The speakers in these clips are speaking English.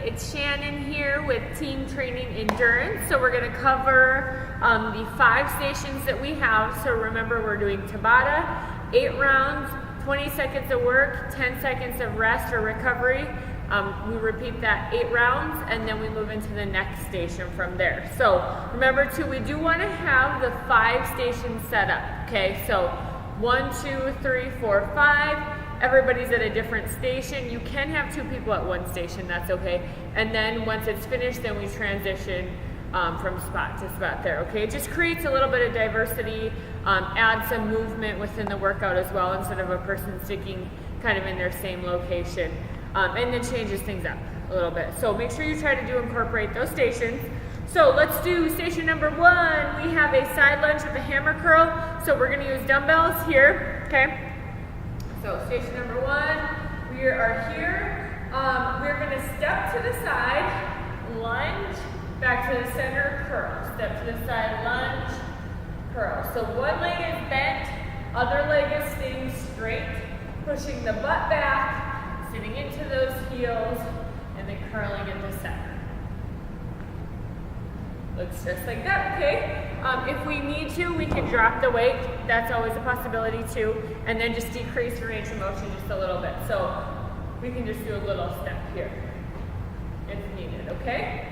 it's Shannon here with Team Training Endurance. So we're going to cover the 5 stations that we have. So remember, we're doing Tabata, 8 rounds, 20 seconds of work, 10 seconds of rest or recovery. We repeat that 8 rounds, and then we move into the next station from there. So remember too, we do want to have the 5 stations set up. Okay, so 1, 2, 3, 4, 5. Everybody's at a different station. You can have 2 people at one station, that's okay. And then once it's finished, then we transition from spot to spot there, okay? It just creates a little bit of diversity, adds some movement within the workout as well, instead of a person sticking kind of in their same location. And then changes things up a little bit. So make sure you try to incorporate those stations. So let's do station number 1. We have a side lunge with a hammer curl. So we're gonna use dumbbells here, okay? So station number 1, we are here. We're gonna step to the side, lunge, back to the center, curl. Step to the side, lunge, curl. So one leg is bent, other leg is staying straight, pushing the butt back, sitting into those heels, and then curling in the center. Looks just like that, okay? If we need to, we can drop the weight. That's always a possibility too. And then just decrease the range of motion just a little bit. So we can just do a little step here if needed, okay?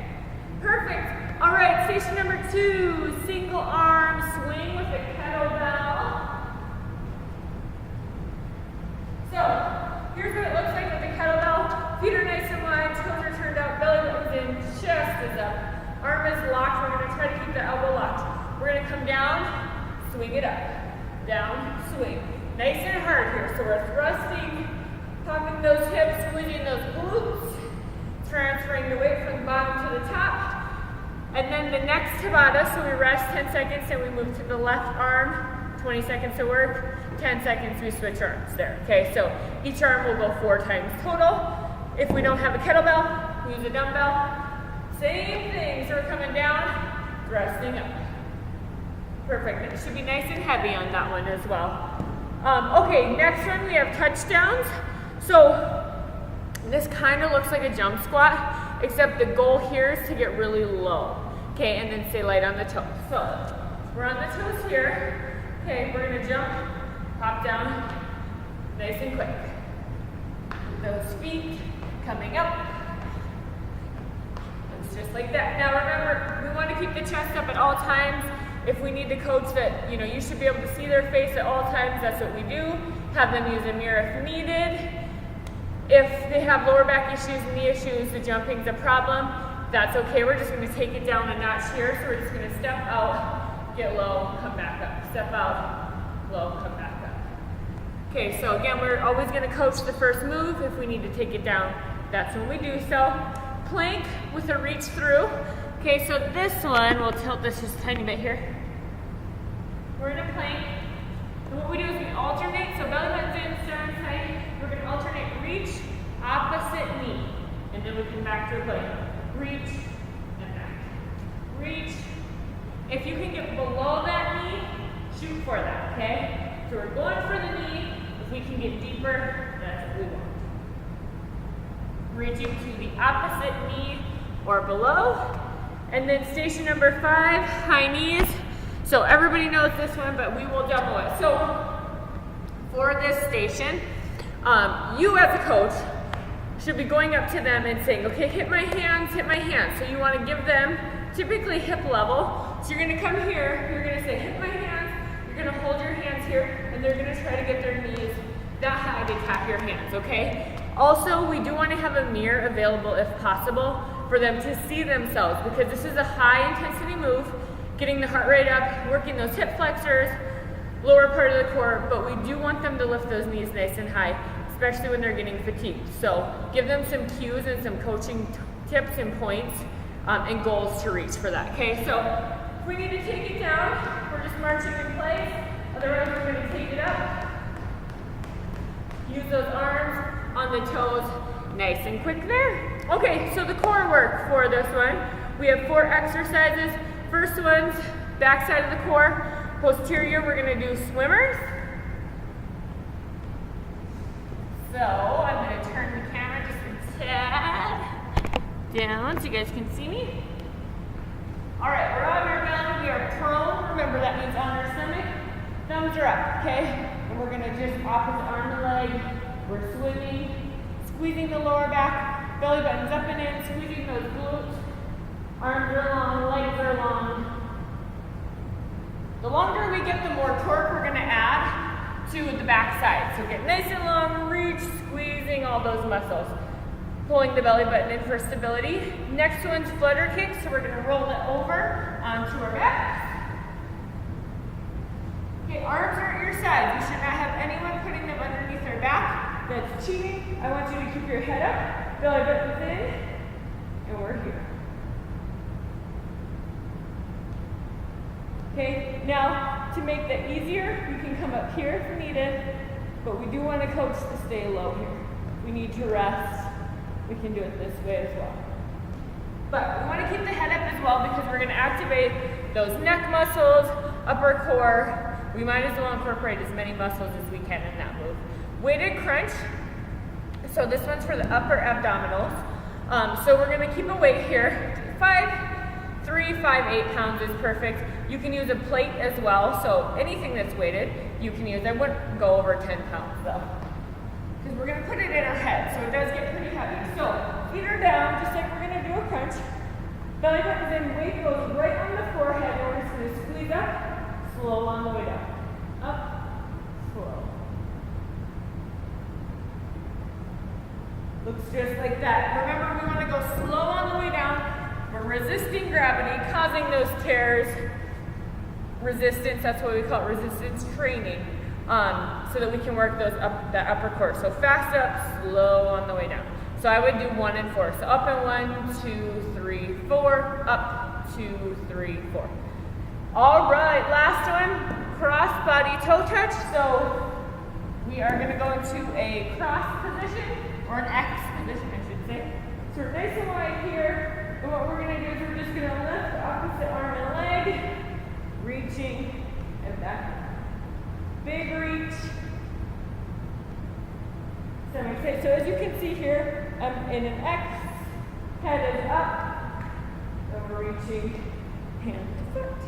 Perfect. All right, station number 2, single arm swing with a kettlebell. So here's what it looks like with the kettlebell. Feet are nice and wide, toes are turned out, belly button's in, chest is up. Arm is locked. We're going to try to keep the elbow locked. We're going to come down, swing it up. Down, swing. Nice and hard here. So we're thrusting, popping those hips, squeezing those glutes, transferring the weight from the bottom to the top. And then the next Tabata, so we rest 10 seconds and we move to the left arm, 20 seconds of work, 10 seconds we switch arms there. Okay, so each arm will go 4 times total. If we don't have a kettlebell, we use a dumbbell. Same thing, so we're coming down, thrusting up. Perfect, it should be nice and heavy on that one as well. Okay, next one we have touchdowns. So this kind of looks like a jump squat, except the goal here is to get really low. Okay, and then stay light on the toes. So we're on the toes here. Okay, we're gonna jump, hop down, nice and quick. Those feet coming up. Just like that. Now remember, we want to keep the chest up at all times. If we need to coach that, you should be able to see their face at all times, that's what we do. Have them use a mirror if needed. If they have lower back issues, knee issues, the jumping's a problem, that's okay. We're just going to take it down a notch here. So we're just going to step out, get low, come back up. Step out, low, come back up. Okay, so again, we're always going to coach the first move. If we need to take it down, that's when we do so. Plank with a reach through. Okay, so this one, we'll tilt this just a tiny bit here. We're in a plank. And what we do is we alternate, so belly button's in, sternum tight. We're gonna alternate reach, opposite knee. And then we come back to a plank. Reach, and back. Reach. If you can get below that knee, shoot for that, okay? So we're going for the knee. If we can get deeper, that's what we want. Reaching to the opposite knee or below. And then station number 5, high knees. So everybody knows this one, but we will double it. So for this station, you as a coach should be going up to them and saying, okay, hit my hands, hit my hands. So you want to give them typically hip level. So you're going to come here, you're going to say, hit my hands. You're going to hold your hands here, and they're going to try to get their knees that high to tap your hands, okay? Also, we do want to have a mirror available if possible for them to see themselves, because this is a high intensity move, getting the heart rate up, working those hip flexors, lower part of the core, but we do want them to lift those knees nice and high, especially when they're getting fatigued. So give them some cues and some coaching tips and points and goals to reach for that, okay? So if we need to take it down, we're just marching in place, otherwise we're going to take it up. Use those arms on the toes, nice and quick there. Okay, so the core work for this one, we have 4 exercises. First one's back side of the core. Posterior, we're gonna do swimmers. So I'm gonna turn the camera just a tad. down so you guys can see me. All right, we're on our belly, we are prone. Remember, that means on our stomach. Thumbs are up, okay? And we're gonna just opposite arm and leg. We're swimming, squeezing the lower back, belly button's up and in, squeezing those glutes. Arms are long, legs are long. The longer we get, the more torque we're gonna add to the back side. So get nice and long, reach, squeezing all those muscles. Pulling the belly button in for stability. Next one's flutter kick, so we're gonna roll it over onto our back. Okay, arms are at your sides. You should not have anyone putting them underneath their back. That's cheating. I want you to keep your head up, belly button's in, and we're here. Okay, now to make that easier, you can come up here if needed, but we do want to coach to stay low here. We need to rest. We can do it this way as well. But we want to keep the head up as well because we're going to activate those neck muscles, upper core. We might as well incorporate as many muscles as we can in that move. Weighted crunch. So this one's for the upper abdominals. So we're going to keep a weight here. 3, 5, 8 pounds is perfect. You can use a plate as well, so anything that's weighted you can use. I wouldn't go over 10 pounds though, because we're gonna put it in our head, so it does get pretty heavy. So feet are down, just like we're gonna do a crunch. Belly button's in, weight goes right on the forehead, and we're just gonna squeeze up, slow on the way down. Up, slow. Looks just like that. Remember, we wanna go slow on the way down. We're resisting gravity, causing those tears. Resistance, that's what we call it, resistance training, so that we can work those that upper core. So fast up, slow on the way down. So I would do 1 and 4. So up and 1, 2, 3, 4, up, 2, 3, 4. All right, last one, cross body toe touch. So we are gonna go into a cross position, or an X position, I should say. So we're nice and wide here. And what we're going to do is we're just going to lift opposite arm and leg, reaching and back. Big reach. So as you can see here, I'm in an X, head is up, and we're reaching hand to foot.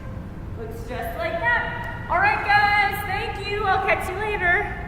Looks just like that. All right, guys, thank you. I'll catch you later.